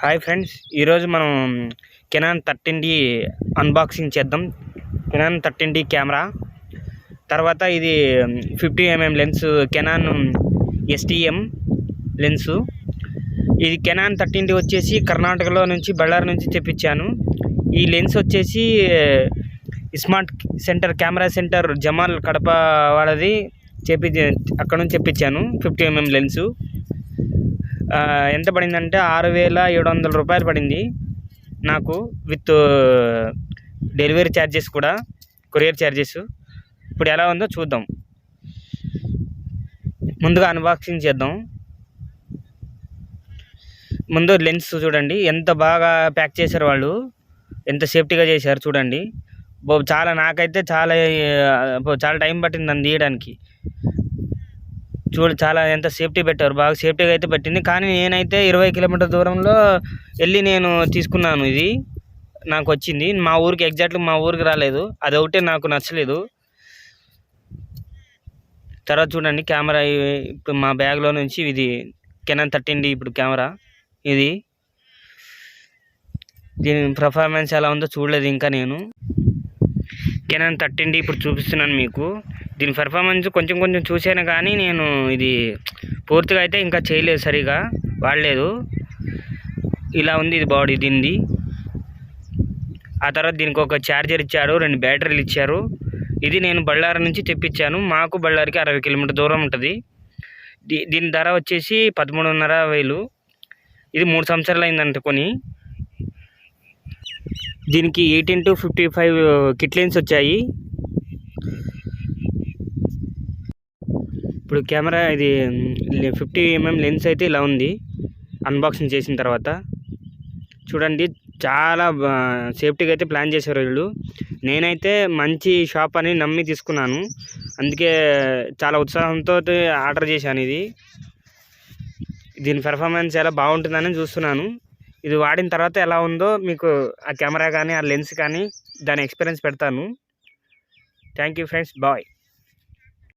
Hi friends, ఈరోజు మనం Canon 13D unboxing చేద్దాం. కెనాన్ 13D కెమెరా, తర్వాత ఇది 50mm lens, Canon STM lens. ఇది కెనాన్ 13D వచ్చేసి కర్ణాటకలో నుంచి, బళ్ళారి నుంచి తెప్పించాను. ఈ లెన్స్ వచ్చేసి smart centre, camera centre Jamal Kadapa వాళ్ళది అక్కడ నుంచి తెప్పించాను. 50mm లెన్సు ఎంత పడిందంటే 6,700 రూపాయలు పడింది నాకు, విత్ డెలివరీ ఛార్జెస్ కూడా, కొరియర్ ఛార్జెస్. ఇప్పుడు ఎలా ఉందో చూద్దాం. ముందుగా అన్బాక్సింగ్ చేద్దాం. ముందు లెన్స్ చూడండి, ఎంత బాగా ప్యాక్ చేశారు వాళ్ళు, ఎంత సేఫ్టీగా చేశారు చూడండి. నాకైతే చాలా టైం పట్టింది దాన్ని తీయడానికి. చాలా ఎంత సేఫ్టీ పెట్టారు, బాగా సేఫ్టీగా అయితే పెట్టింది. కానీ నేనైతే 20 కిలోమీటర్ దూరంలో వెళ్ళి నేను తీసుకున్నాను. ఇది నాకు వచ్చింది మా ఊరికి, ఎగ్జాక్ట్లీ మా ఊరికి రాలేదు. అదొకటే నాకు నచ్చలేదు. తర్వాత చూడండి కెమెరా, ఇప్పుడు మా బ్యాగ్లో నుంచి ఇది కెనాన్ 13D ఇప్పుడు కెమెరా. ఇది దీని పర్ఫార్మెన్స్ ఎలా ఉందో చూడలేదు ఇంకా నేను. కెనాన్ 13D ఇప్పుడు చూపిస్తున్నాను మీకు. దీని పర్ఫార్మెన్స్ కొంచెం చూశాను, కానీ నేను ఇది పూర్తిగా అయితే ఇంకా చేయలేదు, సరిగా వాడలేదు. ఇలా ఉంది ఇది బాడీ దీనిది. ఆ తర్వాత దీనికి ఒక ఛార్జర్ ఇచ్చారు, 2 బ్యాటరీలు ఇచ్చారు. ఇది నేను బళ్ళారి నుంచి తెప్పించాను. మాకు బళ్ళారికి 60 కిలోమీటర్ దూరం ఉంటుంది. దీని ధర వచ్చేసి 13,500. ఇది 3 సంవత్సరాలు అయిందంట కొని. దీనికి 18-55 కిట్ లెన్స్ వచ్చాయి. ఇప్పుడు కెమెరా ఇది 50mm లెన్స్ అయితే ఇలా ఉంది అన్బాక్సింగ్ చేసిన తర్వాత. చూడండి, చాలా సేఫ్టీగా అయితే ప్లాన్ చేశారు వీళ్ళు. నేనైతే మంచి షాప్ అని నమ్మి తీసుకున్నాను, అందుకే చాలా ఉత్సాహంతో ఆర్డర్ చేశాను. దీని పెర్ఫార్మెన్స్ ఎలా బాగుంటుందని చూస్తున్నాను. ఇది వాడిన తర్వాత ఎలా ఉందో మీకు ఆ కెమెరా కానీ, ఆ లెన్స్ కానీ, దాని ఎక్స్పీరియన్స్ పెడతాను. Thank you friends, bye.